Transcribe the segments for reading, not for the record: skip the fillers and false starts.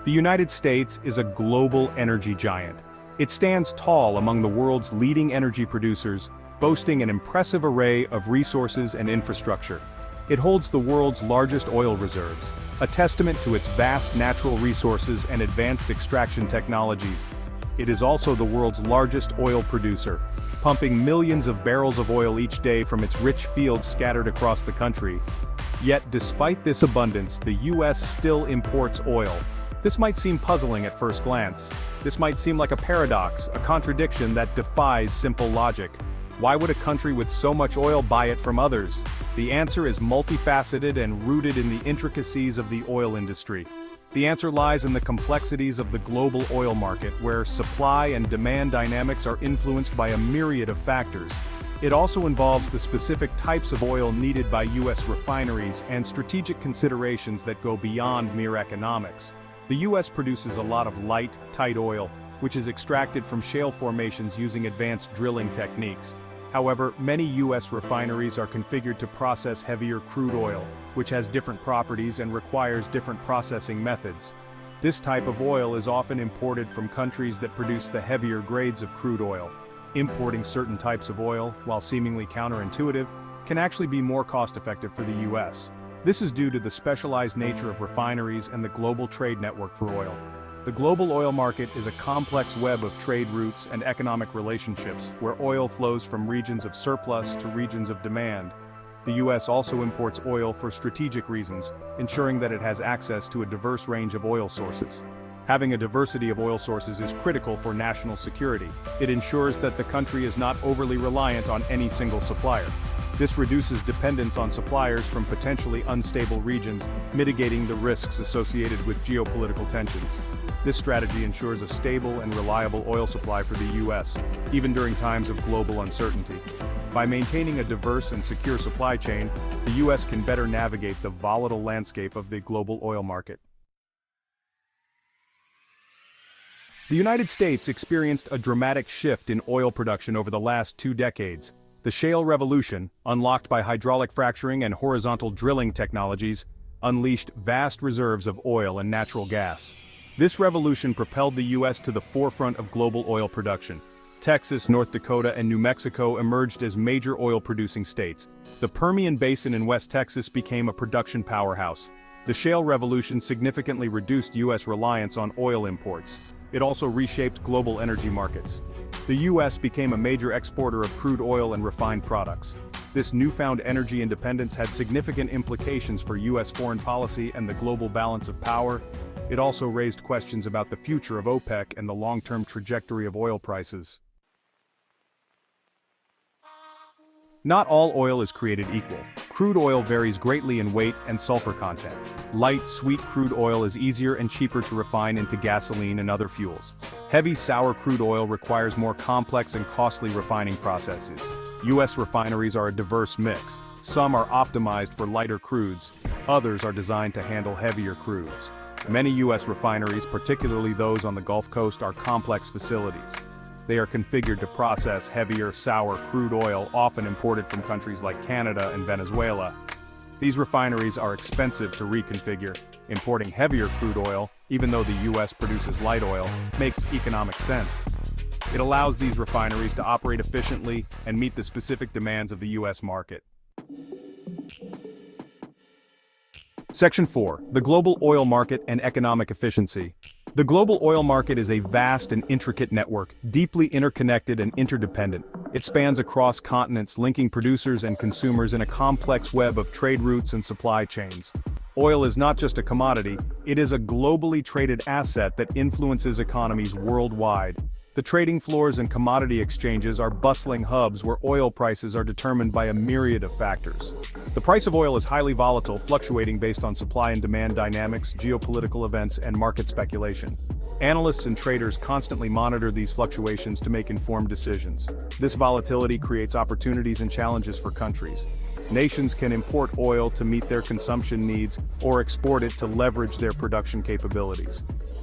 The United States is a global energy giant. It stands tall among the world's leading energy producers, boasting an impressive array of resources and infrastructure. It holds the world's largest oil reserves, a testament to its vast natural resources and advanced extraction technologies. It is also the world's largest oil producer, pumping millions of barrels of oil each day from its rich fields scattered across the country. Yet despite this abundance, the U.S. still imports oil. This might seem puzzling at first glance. This might seem like a paradox, a contradiction that defies simple logic. Why would a country with so much oil buy it from others? The answer is multifaceted and rooted in the intricacies of the oil industry. The answer lies in the complexities of the global oil market, where supply and demand dynamics are influenced by a myriad of factors. It also involves the specific types of oil needed by U.S. refineries and strategic considerations that go beyond mere economics. The U.S. produces a lot of light, tight oil, which is extracted from shale formations using advanced drilling techniques. However, many U.S. refineries are configured to process heavier crude oil, which has different properties and requires different processing methods. This type of oil is often imported from countries that produce the heavier grades of crude oil. Importing certain types of oil, while seemingly counterintuitive, can actually be more cost-effective for the U.S. This is due to the specialized nature of refineries and the global trade network for oil. The global oil market is a complex web of trade routes and economic relationships, where oil flows from regions of surplus to regions of demand. The U.S. also imports oil for strategic reasons, ensuring that it has access to a diverse range of oil sources. Having a diversity of oil sources is critical for national security. It ensures that the country is not overly reliant on any single supplier. This reduces dependence on suppliers from potentially unstable regions, mitigating the risks associated with geopolitical tensions. This strategy ensures a stable and reliable oil supply for the U.S., even during times of global uncertainty. By maintaining a diverse and secure supply chain, the U.S. can better navigate the volatile landscape of the global oil market. The United States experienced a dramatic shift in oil production over the last 2 decades. The shale revolution, unlocked by hydraulic fracturing and horizontal drilling technologies, unleashed vast reserves of oil and natural gas. This revolution propelled the U.S. to the forefront of global oil production. Texas, North Dakota, and New Mexico emerged as major oil-producing states. The Permian Basin in West Texas became a production powerhouse. The shale revolution significantly reduced U.S. reliance on oil imports. It also reshaped global energy markets. The U.S. became a major exporter of crude oil and refined products. This newfound energy independence had significant implications for U.S. foreign policy and the global balance of power. It also raised questions about the future of OPEC and the long-term trajectory of oil prices. Not all oil is created equal. Crude oil varies greatly in weight and sulfur content. Light, sweet crude oil is easier and cheaper to refine into gasoline and other fuels. Heavy, sour crude oil requires more complex and costly refining processes. U.S. refineries are a diverse mix. Some are optimized for lighter crudes, others are designed to handle heavier crudes. Many U.S. refineries, particularly those on the Gulf Coast, are complex facilities. They are configured to process heavier, sour crude oil, often imported from countries like Canada and Venezuela. These refineries are expensive to reconfigure. Importing heavier crude oil, even though the U.S. produces light oil, makes economic sense. It allows these refineries to operate efficiently and meet the specific demands of the U.S. market. Section 4. The global oil market and economic efficiency. The global oil market is a vast and intricate network, deeply interconnected and interdependent. It spans across continents, linking producers and consumers in a complex web of trade routes and supply chains. Oil is not just a commodity, it is a globally traded asset that influences economies worldwide. The trading floors and commodity exchanges are bustling hubs where oil prices are determined by a myriad of factors. The price of oil is highly volatile, fluctuating based on supply and demand dynamics, geopolitical events, and market speculation. Analysts and traders constantly monitor these fluctuations to make informed decisions. This volatility creates opportunities and challenges for countries. Nations can import oil to meet their consumption needs or export it to leverage their production capabilities.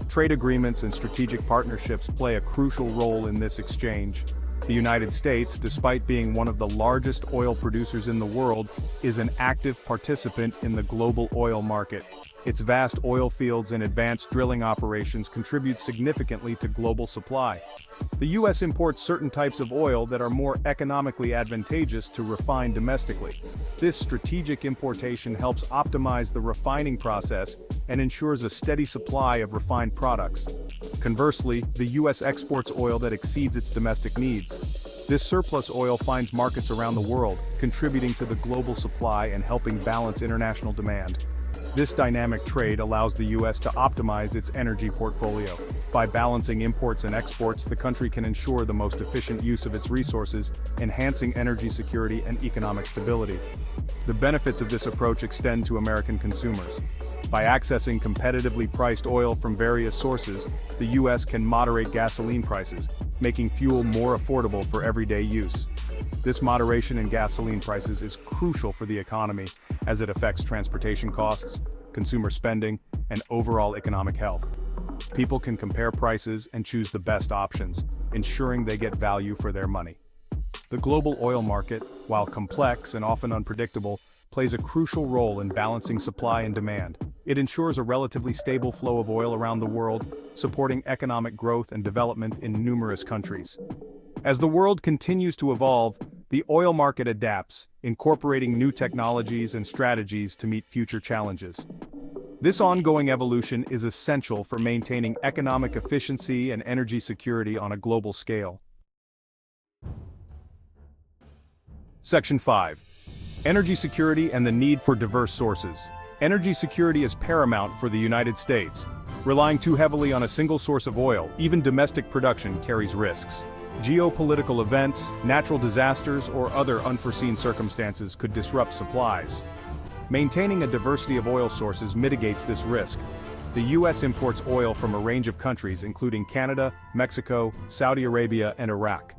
Trade agreements and strategic partnerships play a crucial role in this exchange. The United States, despite being one of the largest oil producers in the world, is an active participant in the global oil market. Its vast oil fields and advanced drilling operations contribute significantly to global supply. The U.S. imports certain types of oil that are more economically advantageous to refine domestically. This strategic importation helps optimize the refining process and ensures a steady supply of refined products. Conversely, the U.S. exports oil that exceeds its domestic needs. This surplus oil finds markets around the world, contributing to the global supply and helping balance international demand. This dynamic trade allows the U.S. to optimize its energy portfolio. By balancing imports and exports, the country can ensure the most efficient use of its resources, enhancing energy security and economic stability. The benefits of this approach extend to American consumers. By accessing competitively priced oil from various sources, the U.S. can moderate gasoline prices, making fuel more affordable for everyday use. This moderation in gasoline prices is crucial for the economy, as it affects transportation costs, consumer spending, and overall economic health. People can compare prices and choose the best options, ensuring they get value for their money. The global oil market, while complex and often unpredictable, plays a crucial role in balancing supply and demand. It ensures a relatively stable flow of oil around the world, supporting economic growth and development in numerous countries. As the world continues to evolve, the oil market adapts, incorporating new technologies and strategies to meet future challenges. This ongoing evolution is essential for maintaining economic efficiency and energy security on a global scale. Section 5. Energy security and the need for diverse sources. Energy security is paramount for the United States. Relying too heavily on a single source of oil, even domestic production carries risks. Geopolitical events, natural disasters, or other unforeseen circumstances could disrupt supplies. Maintaining a diversity of oil sources mitigates this risk. The U.S. imports oil from a range of countries including Canada, Mexico, Saudi Arabia, and Iraq.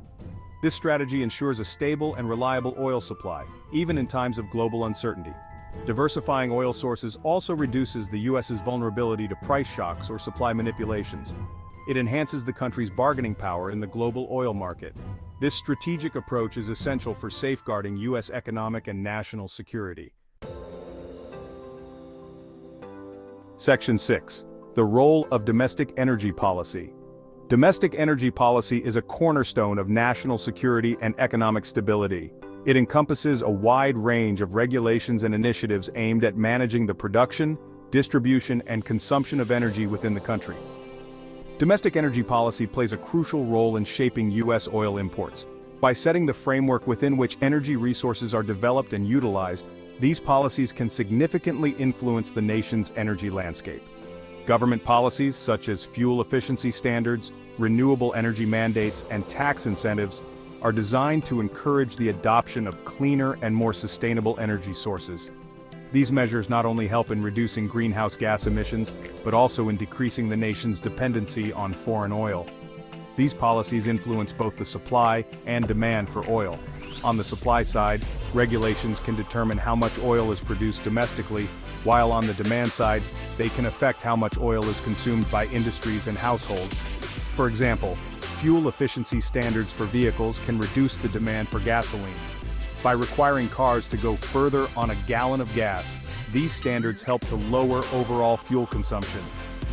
This strategy ensures a stable and reliable oil supply, even in times of global uncertainty. Diversifying oil sources also reduces the U.S.'s vulnerability to price shocks or supply manipulations. It enhances the country's bargaining power in the global oil market. This strategic approach is essential for safeguarding U.S. economic and national security. Section 6. The role of domestic energy policy. Domestic energy policy is a cornerstone of national security and economic stability. It encompasses a wide range of regulations and initiatives aimed at managing the production, distribution, and consumption of energy within the country. Domestic energy policy plays a crucial role in shaping U.S. oil imports. By setting the framework within which energy resources are developed and utilized, these policies can significantly influence the nation's energy landscape. Government policies such as fuel efficiency standards, renewable energy mandates, and tax incentives are designed to encourage the adoption of cleaner and more sustainable energy sources. These measures not only help in reducing greenhouse gas emissions, but also in decreasing the nation's dependency on foreign oil. These policies influence both the supply and demand for oil. On the supply side, regulations can determine how much oil is produced domestically, while on the demand side, they can affect how much oil is consumed by industries and households. For example, fuel efficiency standards for vehicles can reduce the demand for gasoline. By requiring cars to go further on a gallon of gas, these standards help to lower overall fuel consumption.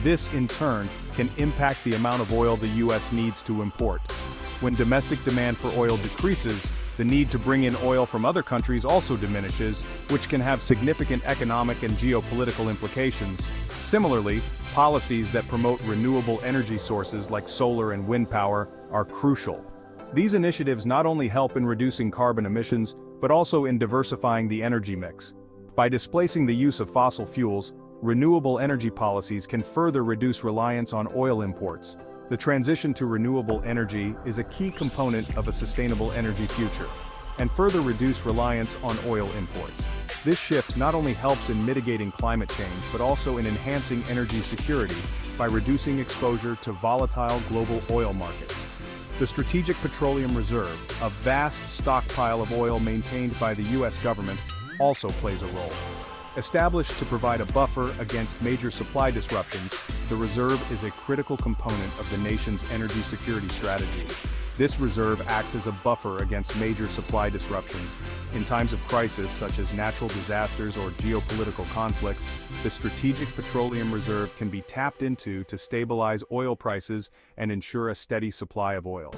This, in turn, can impact the amount of oil the U.S. needs to import. When domestic demand for oil decreases, the need to bring in oil from other countries also diminishes, which can have significant economic and geopolitical implications. Similarly, policies that promote renewable energy sources like solar and wind power are crucial. These initiatives not only help in reducing carbon emissions, but also in diversifying the energy mix. By displacing the use of fossil fuels, renewable energy policies can further reduce reliance on oil imports. The transition to renewable energy is a key component of a sustainable energy future, and further reduce reliance on oil imports. This shift not only helps in mitigating climate change, but also in enhancing energy security by reducing exposure to volatile global oil markets. The Strategic Petroleum Reserve, a vast stockpile of oil maintained by the U.S. government, also plays a role. Established to provide a buffer against major supply disruptions, the reserve is a critical component of the nation's energy security strategy. This reserve acts as a buffer against major supply disruptions. In times of crisis, such as natural disasters or geopolitical conflicts, the Strategic Petroleum Reserve can be tapped into to stabilize oil prices and ensure a steady supply of oil.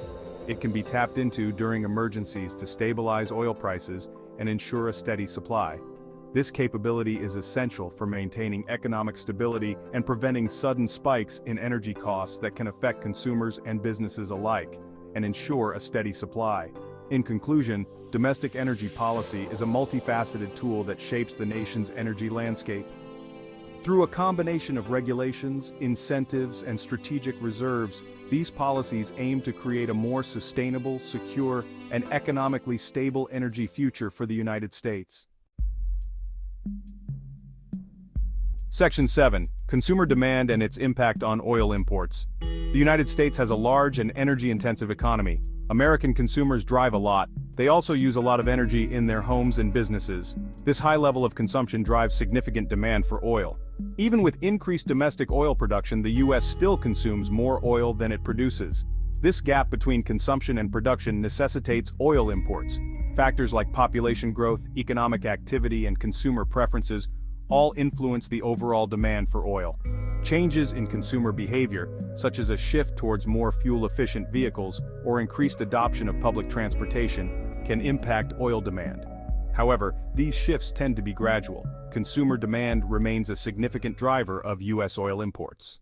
It can be tapped into during emergencies to stabilize oil prices and ensure a steady supply. This capability is essential for maintaining economic stability and preventing sudden spikes in energy costs that can affect consumers and businesses alike, and ensure a steady supply. In conclusion, domestic energy policy is a multifaceted tool that shapes the nation's energy landscape. Through a combination of regulations, incentives, and strategic reserves, these policies aim to create a more sustainable, secure, and economically stable energy future for the United States. Section 7. Consumer demand and its impact on oil imports. The United States has a large and energy-intensive economy. American consumers drive a lot. They also use a lot of energy in their homes and businesses. This high level of consumption drives significant demand for oil. Even with increased domestic oil production, the U.S. still consumes more oil than it produces. This gap between consumption and production necessitates oil imports. Factors like population growth, economic activity, and consumer preferences all influence the overall demand for oil. Changes in consumer behavior, such as a shift towards more fuel-efficient vehicles or increased adoption of public transportation, can impact oil demand. However, these shifts tend to be gradual. Consumer demand remains a significant driver of U.S. oil imports.